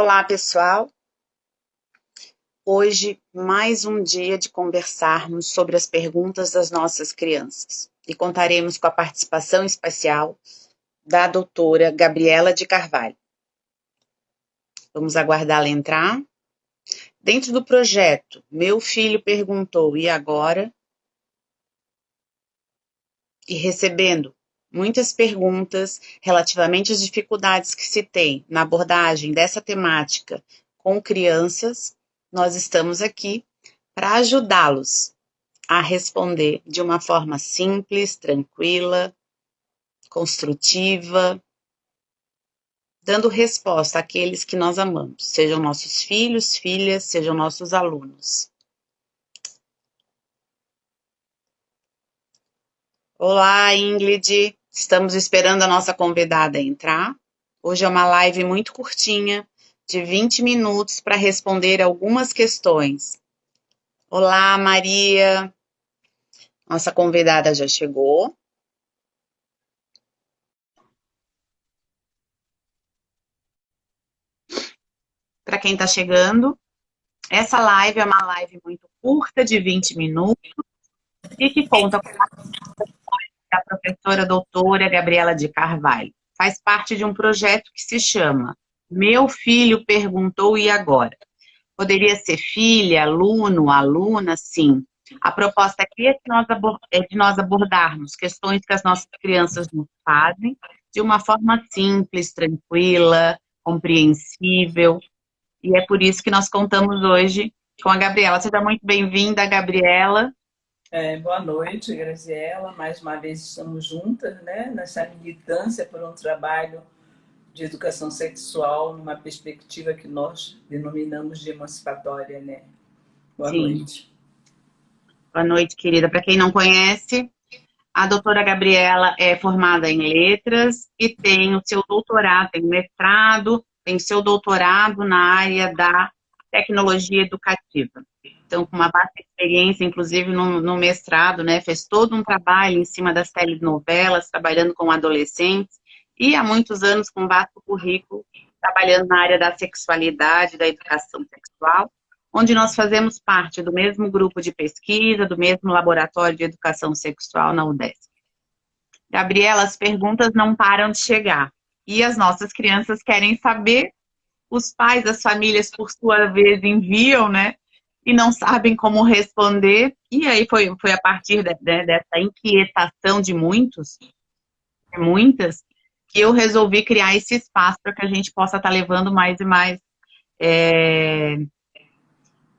Olá, pessoal. Hoje, mais um dia de conversarmos sobre as perguntas das nossas crianças. E contaremos com a participação especial da doutora Gabriela de Carvalho. Vamos aguardá-la entrar. Dentro do projeto, meu filho perguntou, e agora? E recebendo muitas perguntas relativamente às dificuldades que se tem na abordagem dessa temática com crianças, nós estamos aqui para ajudá-los a responder de uma forma simples, tranquila, construtiva, dando resposta àqueles que nós amamos, sejam nossos filhos, filhas, sejam nossos alunos. Olá, Ingrid. Estamos esperando a nossa convidada entrar. Hoje é uma live muito curtinha, de 20 minutos, para responder algumas questões. Olá, Maria. Nossa convidada já chegou. Para quem está chegando, essa live é uma live muito curta, de 20 minutos, e que conta com a professora doutora Gabriela de Carvalho. Faz parte de um projeto que se chama Meu Filho Perguntou e Agora? Poderia ser filha, aluno, aluna, sim. A proposta aqui é de nós abordarmos questões que as nossas crianças nos fazem de uma forma simples, tranquila, compreensível. E é por isso que nós contamos hoje com a Gabriela. Seja muito bem-vinda, Gabriela. Boa noite, Graziela. Mais uma vez estamos juntas, né, nessa militância por um trabalho de educação sexual numa perspectiva que nós denominamos de emancipatória, né? Boa noite. Boa noite, querida. Para quem não conhece, a doutora Gabriela é formada em letras e tem o seu doutorado, tem mestrado, tem o seu doutorado na área da tecnologia educativa. Então, com uma vasta experiência, inclusive no mestrado, né, fez todo um trabalho em cima das telenovelas, trabalhando com adolescentes, e há muitos anos com vasto currículo, trabalhando na área da sexualidade, da educação sexual, onde nós fazemos parte do mesmo grupo de pesquisa, do mesmo laboratório de educação sexual na UDESC. Gabriela, as perguntas não param de chegar, e as nossas crianças querem saber, os pais, as famílias, por sua vez, enviam, né? E não sabem como responder. E aí foi a partir dessa inquietação de muitas, que eu resolvi criar esse espaço para que a gente possa estar levando mais e mais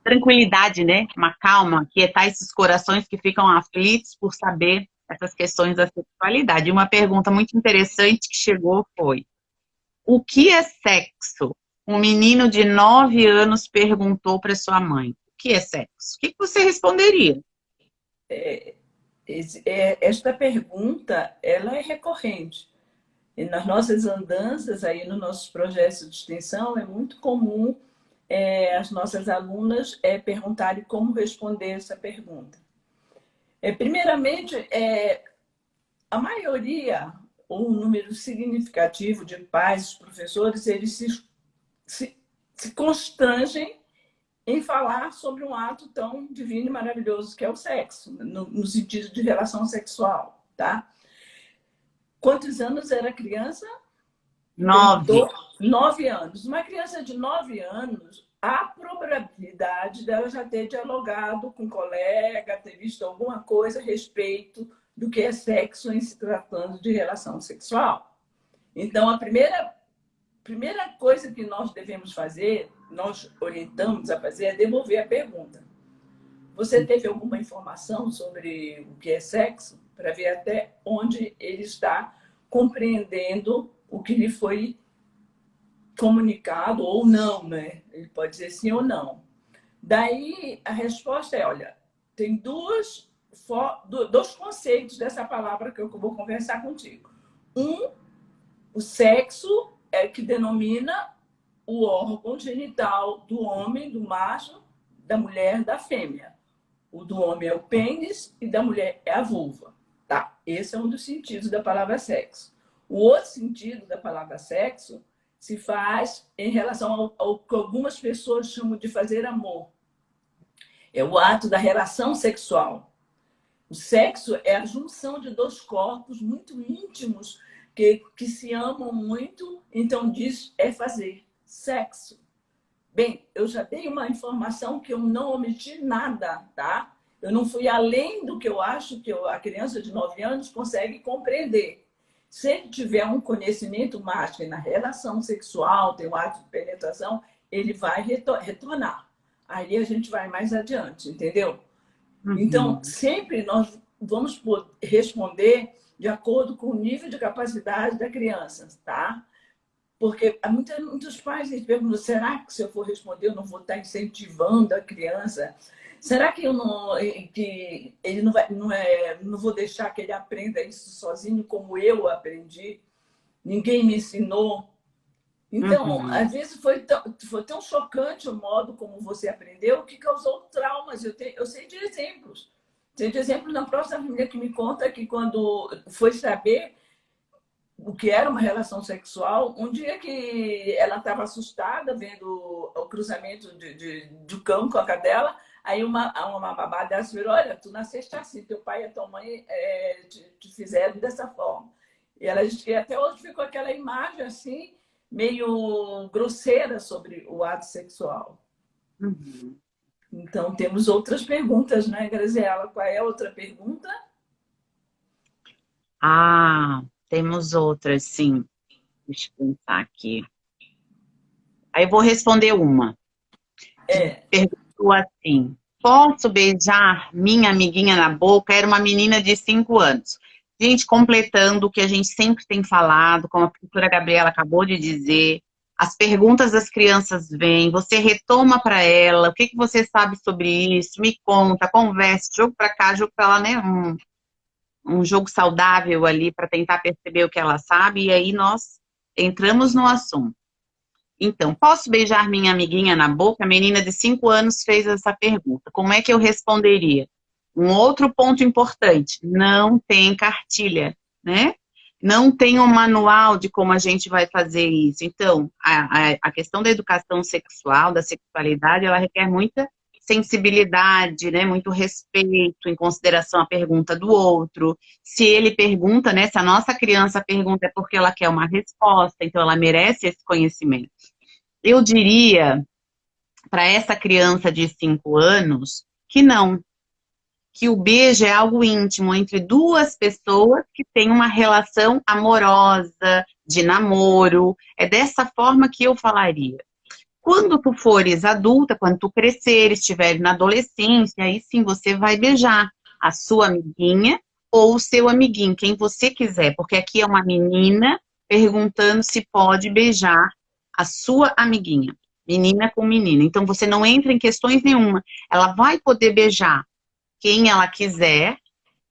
tranquilidade, né? Uma calma, quietar esses corações que ficam aflitos por saber essas questões da sexualidade. Uma pergunta muito interessante que chegou foi: o que é sexo? Um menino de 9 anos perguntou para sua mãe. O que é sexo? O que você responderia? Esta pergunta, ela é recorrente. E nas nossas andanças, aí nos nossos projetos de extensão, é muito comum as nossas alunas perguntarem como responder essa pergunta. Primeiramente, a maioria, ou um número significativo de pais, professores, eles se constrangem em falar sobre um ato tão divino e maravilhoso que é o sexo, no sentido de relação sexual, tá? Quantos anos era a criança? 9. 9 anos. Uma criança de 9 anos, há probabilidade dela já ter dialogado com um colega, ter visto alguma coisa a respeito do que é sexo em se tratando de relação sexual. Então, a primeira coisa que nós devemos fazer, nós orientamos a fazer, é devolver a pergunta. Você teve alguma informação sobre o que é sexo? Para ver até onde ele está compreendendo o que lhe foi comunicado ou não, né? Ele pode dizer sim ou não. Daí, a resposta é, olha, tem dois conceitos dessa palavra que eu vou conversar contigo. O sexo é que denomina o órgão genital do homem, do macho, da mulher, da fêmea. O do homem é o pênis e da mulher é a vulva. Tá? Esse é um dos sentidos da palavra sexo. O outro sentido da palavra sexo se faz em relação ao que algumas pessoas chamam de fazer amor. É o ato da relação sexual. O sexo é a junção de dois corpos muito íntimos que se amam muito, então diz é fazer sexo. Bem, eu já dei uma informação que eu não omiti nada, tá? Eu não fui além do que eu acho que a criança de 9 anos consegue compreender. Se ele tiver um conhecimento mais na relação sexual, tem um ato de penetração, ele vai retornar. Aí a gente vai mais adiante, entendeu? Então, sempre nós vamos responder de acordo com o nível de capacidade da criança, tá? Porque muitos pais perguntam, será que se eu for responder eu não vou estar incentivando a criança? Será que que ele não vou deixar que ele aprenda isso sozinho como eu aprendi? Ninguém me ensinou. Então, às vezes foi tão chocante o modo como você aprendeu que causou traumas. Eu sei de exemplos. Sei de exemplos na próxima família que me conta que quando foi saber o que era uma relação sexual, um dia que ela estava assustada vendo o cruzamento do cão com a cadela, aí uma babá dela virou, olha, tu nasceste assim, teu pai e tua mãe te fizeram dessa forma. E ela disse que até hoje ficou aquela imagem assim, meio grosseira sobre o ato sexual. Então, temos outras perguntas, né, Graziela? Qual é a outra pergunta? Temos outras, sim. Deixa eu pensar aqui. Aí eu vou responder uma. Perguntou assim: posso beijar minha amiguinha na boca? Era uma menina de 5 anos. Gente, completando o que a gente sempre tem falado, como a professora Gabriela acabou de dizer, as perguntas das crianças vêm, você retoma para ela, o que você sabe sobre isso, me conta, conversa, jogo para cá, jogo para lá, né? Um jogo saudável ali para tentar perceber o que ela sabe, e aí nós entramos no assunto. Então, posso beijar minha amiguinha na boca? A menina de 5 anos fez essa pergunta. Como é que eu responderia? Um outro ponto importante, não tem cartilha, né? Não tem um manual de como a gente vai fazer isso. Então, a questão da educação sexual, da sexualidade, ela requer muita sensibilidade, né? Muito respeito, em consideração à pergunta do outro. Se ele pergunta, né? Se a nossa criança pergunta é porque ela quer uma resposta, então ela merece esse conhecimento. Eu diria para essa criança de 5 anos que não. Que o beijo é algo íntimo entre duas pessoas que têm uma relação amorosa, de namoro. É dessa forma que eu falaria. Quando tu fores adulta, quando tu cresceres, estiver na adolescência, aí sim você vai beijar a sua amiguinha ou o seu amiguinho, quem você quiser. Porque aqui é uma menina perguntando se pode beijar a sua amiguinha. Menina com menina. Então você não entra em questões nenhuma. Ela vai poder beijar quem ela quiser,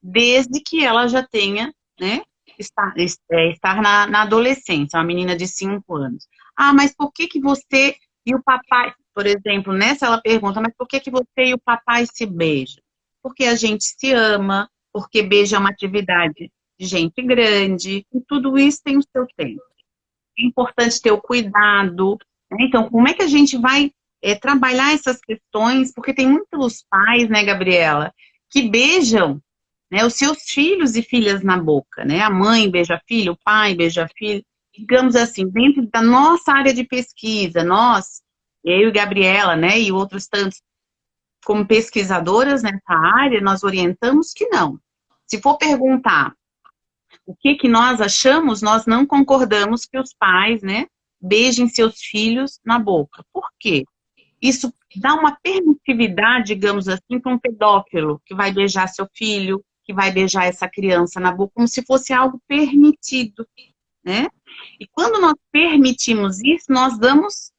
desde que ela já tenha, né, estar na adolescência, uma menina de 5 anos. Mas por que você e o papai, por exemplo, nessa ela pergunta, mas por que você e o papai se beijam? Porque a gente se ama, porque beijo é uma atividade de gente grande, e tudo isso tem o seu tempo. É importante ter o cuidado, né? Então, como é que a gente vai trabalhar essas questões? Porque tem muitos pais, né, Gabriela, que beijam, né, os seus filhos e filhas na boca, né? A mãe beija filho, o pai beija filho. Digamos assim, dentro da nossa área de pesquisa, nós, eu e Gabriela, né, e outros tantos, como pesquisadoras nessa área, nós orientamos que não. Se for perguntar o que nós achamos, nós não concordamos que os pais, né, beijem seus filhos na boca. Por quê? Isso dá uma permissividade, digamos assim, para um pedófilo que vai beijar seu filho, que vai beijar essa criança na boca, como se fosse algo permitido, né? E quando nós permitimos isso, nós damos,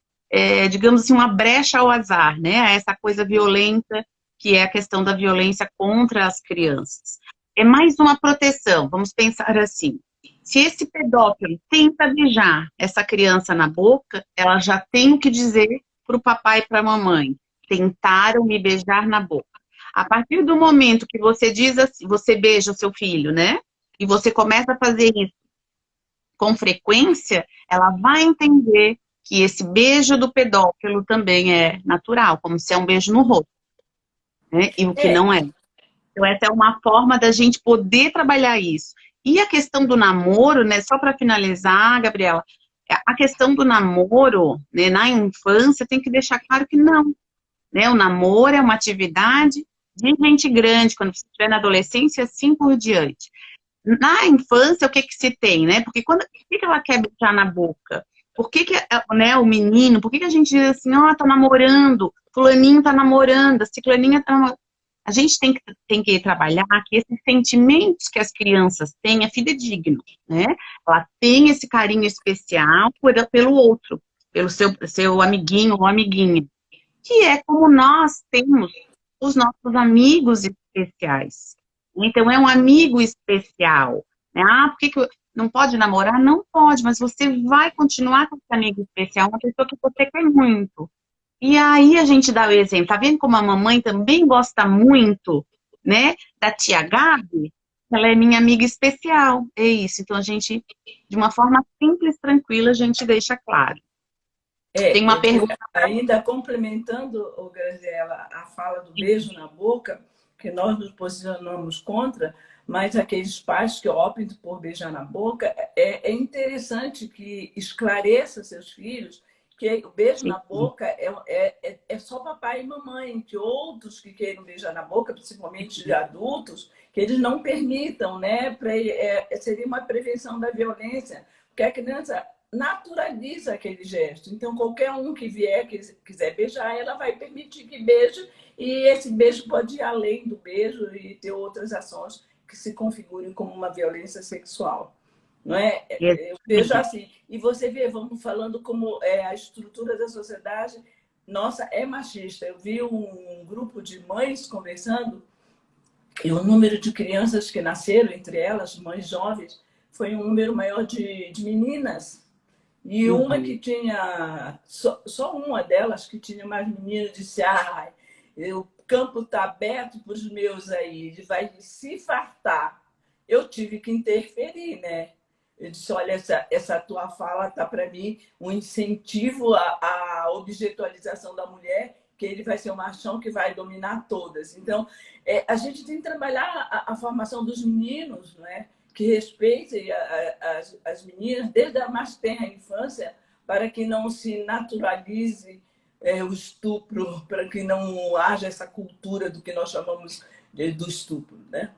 digamos assim, uma brecha ao azar, né? A essa coisa violenta, que é a questão da violência contra as crianças. É mais uma proteção, vamos pensar assim. Se esse pedófilo tenta beijar essa criança na boca, ela já tem o que dizer para o papai e para a mamãe. Tentaram me beijar na boca. A partir do momento que você diz assim, você beija o seu filho, né? E você começa a fazer isso com frequência, ela vai entender que esse beijo do pedófilo também é natural, como se é um beijo no rosto, né? E o que É, não é. Então, essa é uma forma da gente poder trabalhar isso. E a questão do namoro, né? Só para finalizar, Gabriela, a questão do namoro, né, na infância, tem que deixar claro que não, né? O namoro é uma atividade de gente grande, quando você estiver na adolescência, assim por diante. Na infância, o que que se tem, né? Porque por que que ela quer beijar na boca? Por que que, né, o menino, por que que a gente diz assim, ó, tá namorando, fulaninho tá namorando, a ciclaninha tá namorando. A gente tem que trabalhar que esses sentimentos que as crianças têm é fidedigno, né? Ela tem esse carinho especial pelo outro, pelo seu amiguinho ou amiguinha, que é como nós temos os nossos amigos especiais. Então, é um amigo especial, né? Ah, por que que não pode namorar? Não pode, mas você vai continuar com esse amigo especial, uma pessoa que você quer muito. E aí a gente dá o exemplo. Tá vendo como a mamãe também gosta muito, né, da tia Gabi? Ela é minha amiga especial. É isso. Então, a gente, de uma forma simples, tranquila, a gente deixa claro. Tem uma pergunta. ainda complementando, Graziela, a fala do beijo na boca, que nós nos posicionamos contra, mas aqueles pais que optam por beijar na boca, é interessante que esclareça seus filhos que o beijo na boca é só papai e mamãe, que outros que queiram beijar na boca, principalmente de adultos, que eles não permitam, né? Seria uma prevenção da violência, porque a criança naturaliza aquele gesto. Então, qualquer um que vier, que quiser beijar, ela vai permitir que beije, e esse beijo pode ir além do beijo e ter outras ações que se configurem como uma violência sexual. Não é? Eu vejo assim. E você vê, vamos falando como a estrutura da sociedade, nossa, é machista. Eu vi um grupo de mães conversando e o número de crianças que nasceram, entre elas, mães jovens, foi um número maior de meninas. E uma que tinha, só uma delas que tinha mais meninas, disse, ah, o campo está aberto para os meus aí, vai se fartar. Eu tive que interferir, né? Eu disse, olha, essa tua fala está para mim um incentivo à objetualização da mulher, que ele vai ser um machão que vai dominar todas. Então, a gente tem que trabalhar a formação dos meninos, não é? Que respeitem as meninas desde a mais tenra infância, para que não se naturalize o estupro, para que não haja essa cultura do que nós chamamos do estupro, né?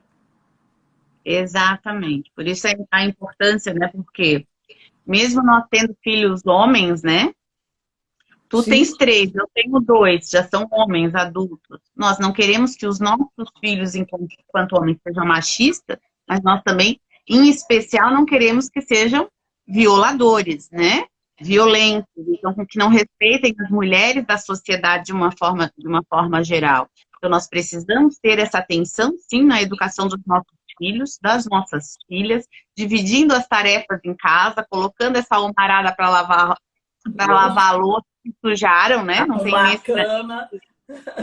Exatamente. Por isso a importância, né? Porque mesmo nós tendo filhos homens, né? Tu Sim. tens três, eu tenho dois, já são homens adultos. Nós não queremos que os nossos filhos, enquanto homens, sejam machistas, mas nós também, em especial, não queremos que sejam violadores, né? Violentos, então que não respeitem as mulheres da sociedade de uma forma geral. Então nós precisamos ter essa atenção, sim, na educação dos nossos filhos, das nossas filhas, dividindo as tarefas em casa, colocando essa homarada para lavar a louça que sujaram, né? Não tem Arrumar a necessidade cama. de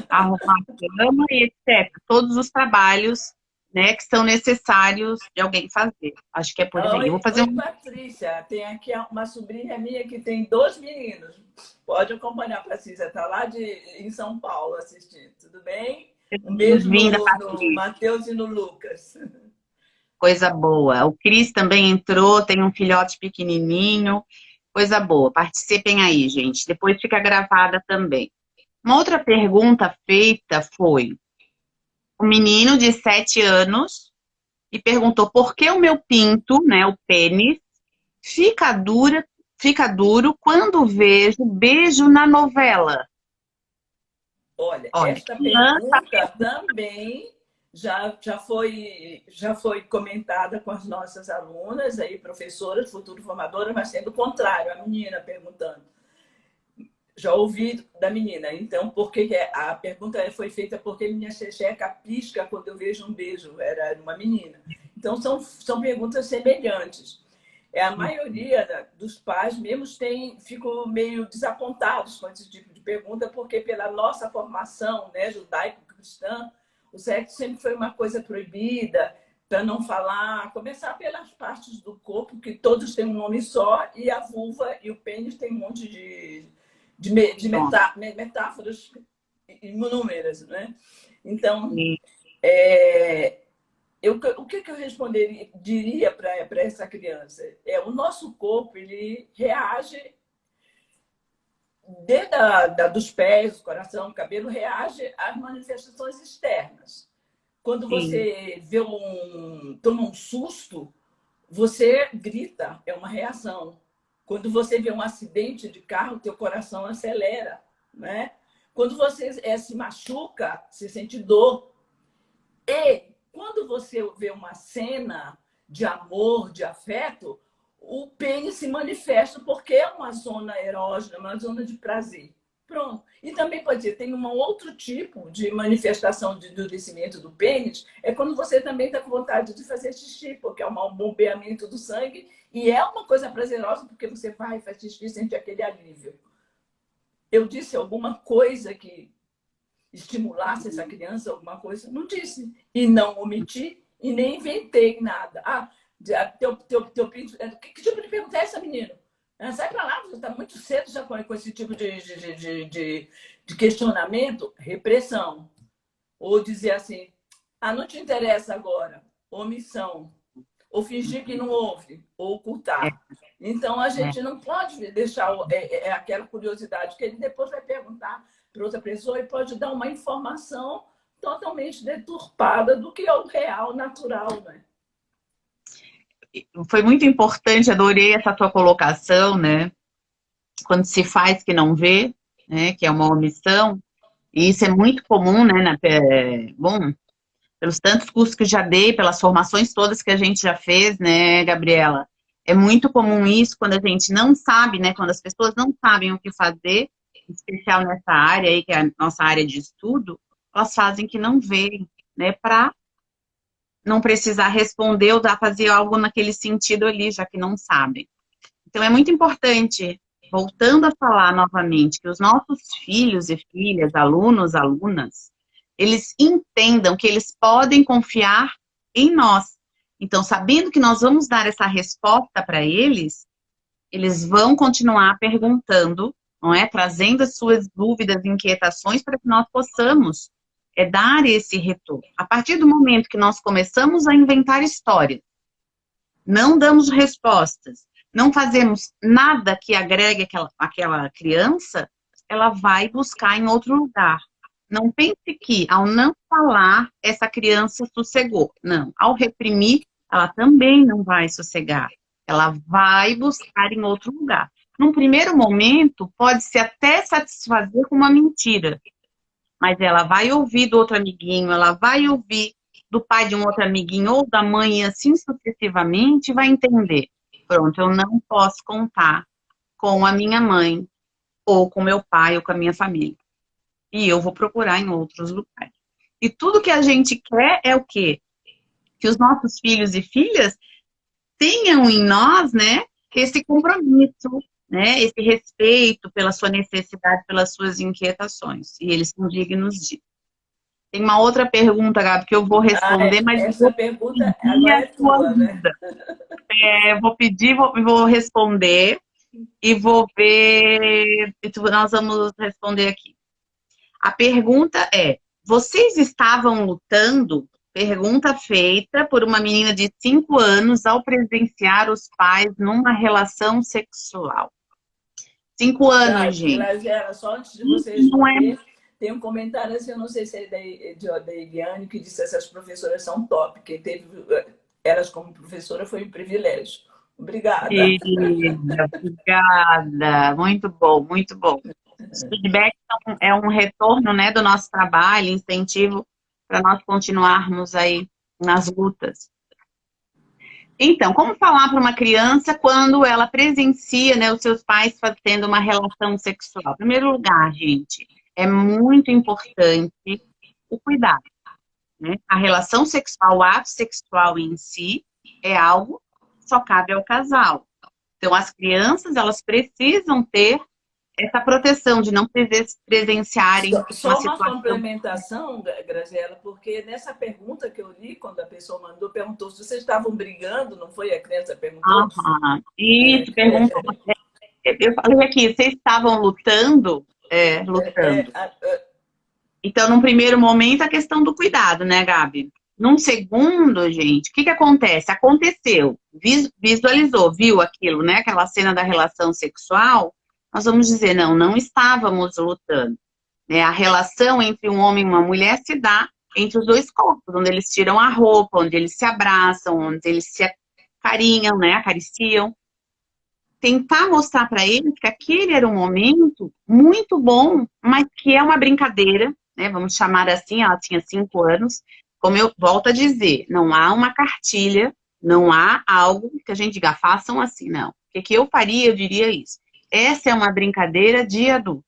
arrumar a cama e etc. Todos os trabalhos, né, que são necessários de alguém fazer. Acho que é por aí. Eu vou Oi, fazer oi, um. Patrícia. Tem aqui uma sobrinha minha que tem 2 meninos. Pode acompanhar, Patrícia. Está lá em São Paulo assistindo. Tudo bem? Um beijo Vinda, no Patrícia. Matheus e no Lucas. Coisa boa. O Cris também entrou, tem um filhote pequenininho. Coisa boa. Participem aí, gente. Depois fica gravada também. Uma outra pergunta feita foi: um menino de 7 anos e perguntou por que o meu pinto, né, o pênis, fica fica duro quando vejo beijo na novela. Olha, Olha, esta criança, pergunta também já foi comentada com as nossas alunas, aí, professoras, futuras formadoras, mas sendo o contrário, a menina perguntando. Já ouvi da menina. Então, porque a pergunta foi feita porque minha xexeca pisca quando eu vejo um beijo. Era uma menina. Então, são perguntas semelhantes. A maioria dos pais mesmo ficam meio desapontados com esse tipo de pergunta, porque pela nossa formação, né, judaico-cristã, o sexo sempre foi uma coisa proibida, para não falar, começar pelas partes do corpo, que todos têm um nome só, e a vulva e o pênis tem um monte de metáforas inúmeras, né? Então, o que eu diria para essa criança? O nosso corpo, ele reage, desde dos pés, do coração, do cabelo, reage às manifestações externas. Quando você toma um susto, você grita, é uma reação. Quando você vê um acidente de carro, teu coração acelera, né? Quando você se machuca, você sente dor. E quando você vê uma cena de amor, de afeto, o pênis se manifesta porque é uma zona erógena, uma zona de prazer. Pronto. E também pode ser, tem um outro tipo de manifestação de endurecimento do pênis, é quando você também está com vontade de fazer xixi, porque é um bombeamento do sangue, e é uma coisa prazerosa, porque você vai, faz xixi e sente aquele alívio. Eu disse alguma coisa que estimulasse essa criança, alguma coisa? Não disse. E não omiti, e nem inventei nada. Que tipo de pergunta é essa, menino? Sai para lá, você está muito cedo já com esse tipo de questionamento. Repressão. Ou dizer assim, não te interessa agora. Omissão. Ou fingir que não ouve. Ou ocultar. Então, a gente não pode deixar aquela curiosidade, que ele depois vai perguntar para outra pessoa e pode dar uma informação totalmente deturpada do que é o real, natural, né? Foi muito importante, adorei essa tua colocação, né? Quando se faz que não vê, né? Que é uma omissão. E isso é muito comum, né? Bom, pelos tantos cursos que já dei, pelas formações todas que a gente já fez, né, Gabriela? É muito comum isso quando a gente não sabe, né? Quando as pessoas não sabem o que fazer, em especial nessa área aí, que é a nossa área de estudo, elas fazem que não veem, né? Para não precisar responder ou fazer algo naquele sentido ali, já que não sabem. Então, é muito importante, voltando a falar novamente, que os nossos filhos e filhas, alunos, alunas, eles entendam que eles podem confiar em nós. Então, sabendo que nós vamos dar essa resposta para eles, eles vão continuar perguntando, não é? Trazendo as suas dúvidas, inquietações, para que nós possamos dar esse retorno. A partir do momento que nós começamos a inventar histórias, não damos respostas, não fazemos nada que agregue aquela criança, ela vai buscar em outro lugar. Não pense que, ao não falar, essa criança sossegou. Não, ao reprimir, ela também não vai sossegar. Ela vai buscar em outro lugar. Num primeiro momento, pode-se até satisfazer com uma mentira, mas ela vai ouvir do outro amiguinho, ela vai ouvir do pai de um outro amiguinho ou da mãe, assim sucessivamente, vai entender. Pronto, eu não posso contar com a minha mãe, ou com meu pai, ou com a minha família. E eu vou procurar em outros lugares. E tudo que a gente quer é o quê? Que os nossos filhos e filhas tenham em nós, né, esse compromisso, né, esse respeito pela sua necessidade, pelas suas inquietações. E eles são dignos de. Tem uma outra pergunta, Gabi, que eu vou responder, mas essa pergunta agora é tua, né? Vou pedir, vou responder e vou ver. Nós vamos responder aqui. A pergunta é: vocês estavam lutando? Pergunta feita por uma menina de 5 anos ao presenciar os pais numa relação sexual. 5 anos, gente. Só antes de você responder, tem um comentário assim, eu não sei se é da Eliane, que disse que essas professoras são top. Quem teve elas como professora foi um privilégio. Obrigada. Obrigada. Muito bom, muito bom. Os feedbacks é um retorno, né, do nosso trabalho, incentivo para nós continuarmos aí nas lutas. Então, como falar para uma criança quando ela presencia, né, os seus pais fazendo uma relação sexual? Em primeiro lugar, gente, é muito importante o cuidado, né? A relação sexual, o ato sexual em si, é algo que só cabe ao casal. Então, as crianças, elas precisam ter essa proteção de não presenciarem uma Só uma situação. complementação, Graziela, porque nessa pergunta que eu li, quando a pessoa mandou, perguntou se vocês estavam brigando, não foi? A criança perguntou? Isso, perguntou. Eu falei aqui, vocês estavam lutando? Lutando. Então, num primeiro momento, a questão do cuidado, né, Gabi? Num segundo, gente, o que que acontece? Aconteceu, visualizou, viu aquilo, né? Aquela cena da relação sexual, nós vamos dizer, não, não estávamos lutando. Né? A relação entre um homem e uma mulher se dá entre os dois corpos, onde eles tiram a roupa, onde eles se abraçam, onde eles se carinham, né? Acariciam. Tentar mostrar para eles que aquele era um momento muito bom, mas que é uma brincadeira, né? Vamos chamar assim, ela tinha 5 anos. Como eu volto a dizer, não há uma cartilha, não há algo que a gente diga, façam assim, não. O que eu faria, eu diria isso. Essa é uma brincadeira de adulto.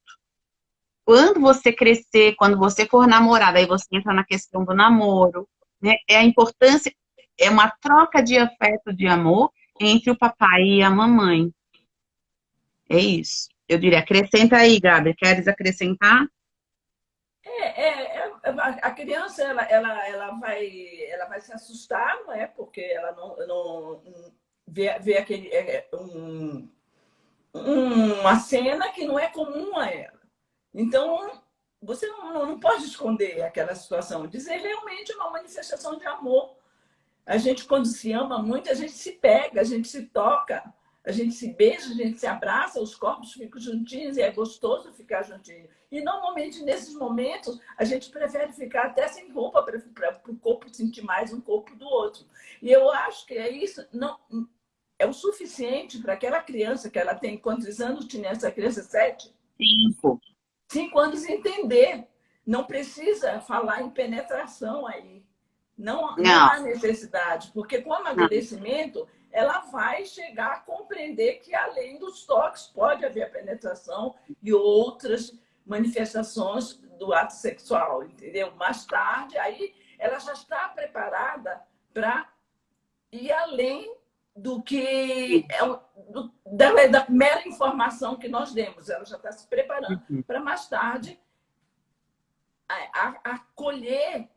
Quando você crescer, quando você for namorada, aí você entra na questão do namoro, né? É a importância, é uma troca de afeto, de amor entre o papai e a mamãe. É isso. Eu diria, acrescenta aí, Gabi. Queres acrescentar? A criança ela vai se assustar, não é? Porque ela não vê uma cena que não é comum a ela. Então, você não pode esconder aquela situação. Dizer realmente uma manifestação de amor. A gente, quando se ama muito, a gente se pega, a gente se toca, a gente se beija, a gente se abraça, os corpos ficam juntinhos e é gostoso ficar juntinho. E, normalmente, nesses momentos, a gente prefere ficar até sem roupa para o corpo sentir mais um corpo do outro. E eu acho que é isso, não, é o suficiente para aquela criança que ela tem. Quantos anos tinha essa criança? 7? 5. 5 anos entender. Não precisa falar em penetração aí. Não Não, há necessidade, porque com o não. amadurecimento, ela vai chegar a compreender que, além dos toques, pode haver a penetração e outras manifestações do ato sexual, entendeu? Mais tarde, aí ela já está preparada para ir além do que da mera informação que nós demos. Ela já está se preparando Uhum. para, mais tarde, acolher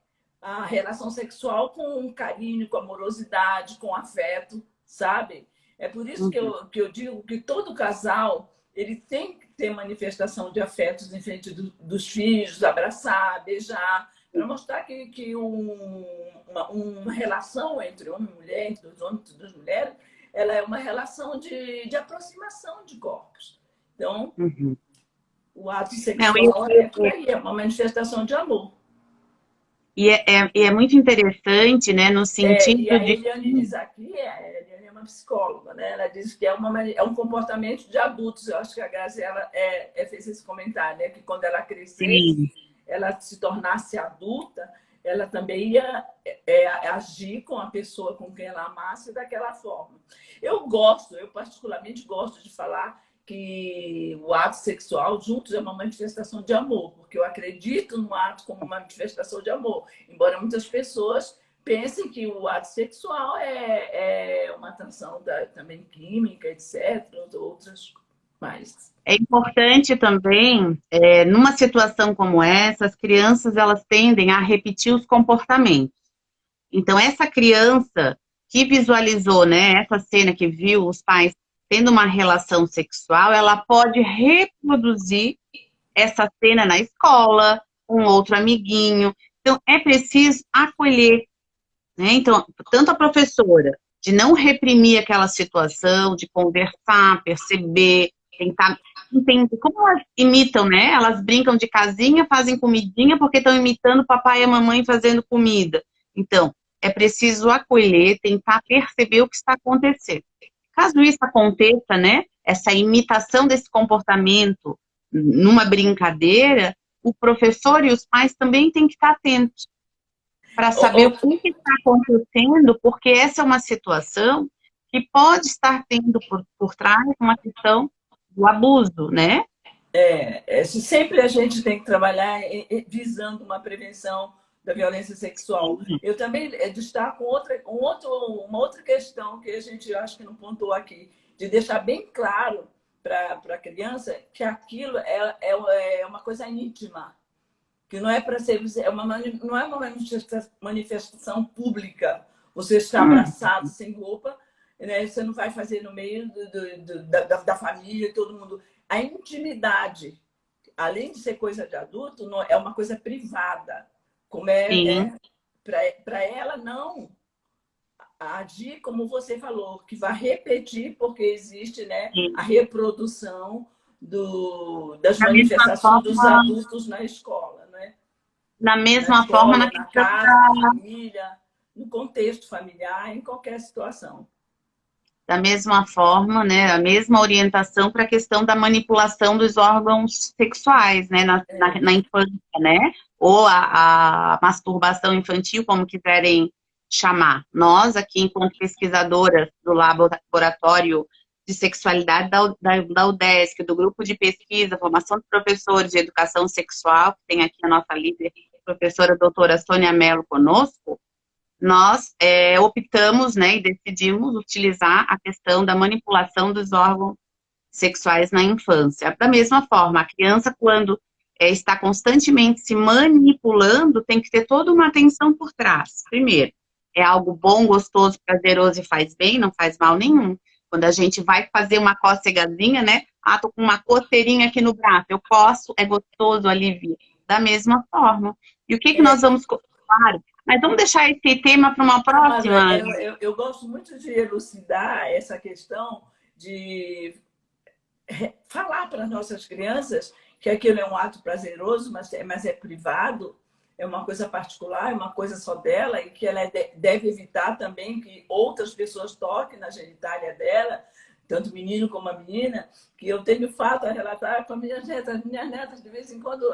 a relação sexual com carinho, com amorosidade, com afeto, sabe? É por isso que eu digo que todo casal ele tem que ter manifestação de afetos em frente dos filhos, abraçar, beijar, para mostrar que uma relação entre homem e mulher, entre os homens e as mulheres, ela é uma relação de aproximação de corpos. Então, o ato sexual é por aí, é uma manifestação de amor. E é muito interessante, né, no E sentido a de... Eliane diz aqui, a Eliane é uma psicóloga, né? Ela diz que é um comportamento de adultos. Eu acho que a Graziela fez esse comentário, né? Que quando ela crescesse, Sim. ela se tornasse adulta, ela também ia agir com a pessoa com quem ela amasse daquela forma. Eu particularmente gosto de falar que o ato sexual juntos é uma manifestação de amor, porque eu acredito no ato como uma manifestação de amor, embora muitas pessoas pensem que o ato sexual é uma atração também química, etc., outras mais. É importante também, numa situação como essa, as crianças elas tendem a repetir os comportamentos. Então, essa criança que visualizou, né, essa cena que viu os pais tendo uma relação sexual, ela pode reproduzir essa cena na escola, com outro amiguinho. Então, é preciso acolher, né? Então, tanto a professora de não reprimir aquela situação, de conversar, perceber, tentar entender como elas imitam, né? Elas brincam de casinha, fazem comidinha porque estão imitando o papai e a mamãe fazendo comida. Então, é preciso acolher, tentar perceber o que está acontecendo. Caso isso aconteça, né? Essa imitação desse comportamento numa brincadeira, o professor e os pais também têm que estar atentos para saber o que está acontecendo, porque essa é uma situação que pode estar tendo por trás uma questão do abuso, né? Sempre a gente tem que trabalhar visando uma prevenção da violência sexual. Eu também destaco uma outra questão que a gente acho que não pontuou aqui, de deixar bem claro para a criança que aquilo é uma coisa íntima, que não é para ser, não é uma manifestação pública. Você está abraçado, sem roupa, né? Você não vai fazer no meio da família, todo mundo. A intimidade, além de ser coisa de adulto, não, é uma coisa privada. Como para ela não agir como você falou, que vai repetir, porque existe, né, a reprodução das manifestações dos adultos na escola, né? Da mesma forma, na casa, na família, no contexto familiar, em qualquer situação. Da mesma forma, né, a mesma orientação para a questão da manipulação dos órgãos sexuais, né, na infância, né, ou a masturbação infantil, como quiserem chamar. Nós, aqui, enquanto pesquisadoras do Laboratório de Sexualidade da UDESC, do Grupo de Pesquisa, Formação de Professores de Educação Sexual, que tem aqui a nossa líder, professora doutora Sônia Mello conosco, nós optamos, né, e decidimos utilizar a questão da manipulação dos órgãos sexuais na infância. Da mesma forma, a criança, quando está constantemente se manipulando, tem que ter toda uma atenção por trás. Primeiro, é algo bom, gostoso, prazeroso e faz bem, não faz mal nenhum. Quando a gente vai fazer uma cócegazinha, né? Ah, tô com uma coceirinha aqui no braço, eu coço, é gostoso, alivia. Da mesma forma. E o que nós vamos... Claro, mas vamos deixar esse tema para uma próxima. Eu gosto muito de elucidar essa questão de falar para as nossas crianças que aquilo é um ato prazeroso, mas é privado, é uma coisa particular, é uma coisa só dela, e que ela deve evitar também que outras pessoas toquem na genitália dela, tanto o menino como a menina, que eu tenho fato a relatar com as minhas netas. Minhas netas, de vez em quando,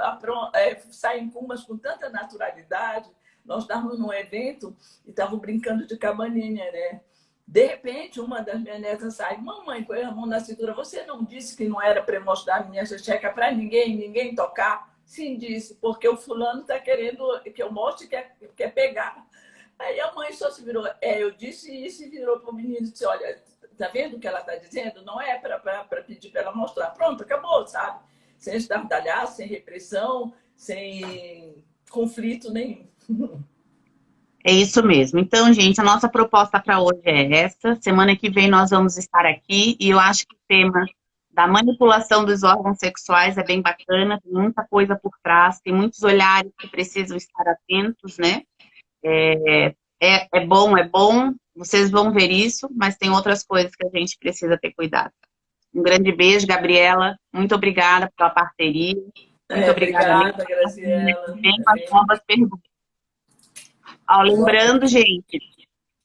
saem com umas com tanta naturalidade. Nós estávamos num evento e estavam brincando de cabaninha, né? De repente, uma das minhas netas sai: mamãe, põe a mão na cintura, você não disse que não era para mostrar a minha xexeca para ninguém tocar? Sim, disse, porque o fulano está querendo que eu mostre e quer pegar. Aí a mãe só se virou: eu disse isso, e virou para o menino e disse: olha, tá vendo o que ela está dizendo? Não é para pedir para ela mostrar. Pronto, acabou, sabe? Sem estardalhar, sem repressão, sem conflito nenhum. É isso mesmo. Então, gente, a nossa proposta para hoje é essa. Semana que vem nós vamos estar aqui e eu acho que o tema da manipulação dos órgãos sexuais é bem bacana, tem muita coisa por trás, tem muitos olhares que precisam estar atentos, né? É bom, vocês vão ver isso, mas tem outras coisas que a gente precisa ter cuidado. Um grande beijo, Gabriela. Muito obrigada pela parceria. Muito obrigada, Graziela. Vem com as novas perguntas.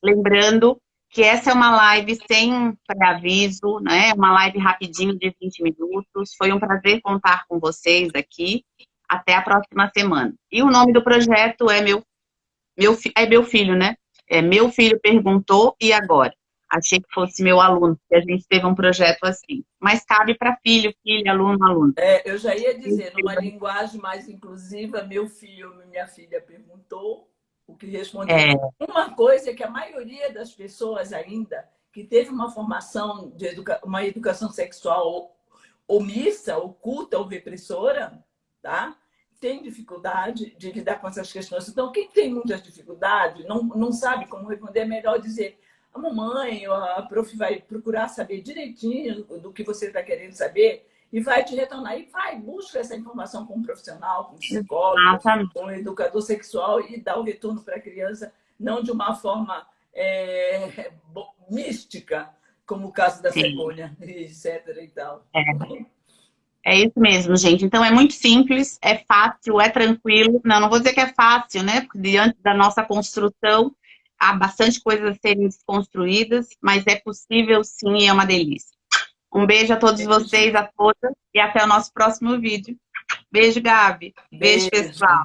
Lembrando que essa é uma live sem pré-aviso, né? Uma live rapidinho de 20 minutos. Foi um prazer contar com vocês aqui. Até a próxima semana. E o nome do projeto é meu filho, né? Meu filho perguntou e agora? Achei que fosse meu aluno, porque a gente teve um projeto assim. Mas cabe para filho, aluno. Eu já ia dizer, numa linguagem mais inclusiva, meu filho, minha filha perguntou, o que respondeu. Uma coisa é que a maioria das pessoas ainda que teve uma formação uma educação sexual omissa, oculta ou repressora, tá? Tem dificuldade de lidar com essas questões. Então, quem tem muitas dificuldades, não sabe como responder, é melhor dizer: a mamãe ou a prof vai procurar saber direitinho do que você está querendo saber e vai te retornar. E busca essa informação com um profissional, com um psicólogo, com um educador sexual e dá o retorno para a criança, não de uma forma mística, como o caso da cegonha, etc. e tal. É isso mesmo, gente. Então, é muito simples, é fácil, é tranquilo. Não vou dizer que é fácil, né? Porque diante da nossa construção, há bastante coisas a serem desconstruídas, mas é possível sim e é uma delícia. Um beijo a todos vocês, a todas, e até o nosso próximo vídeo. Beijo, Gabi. Beijo, pessoal.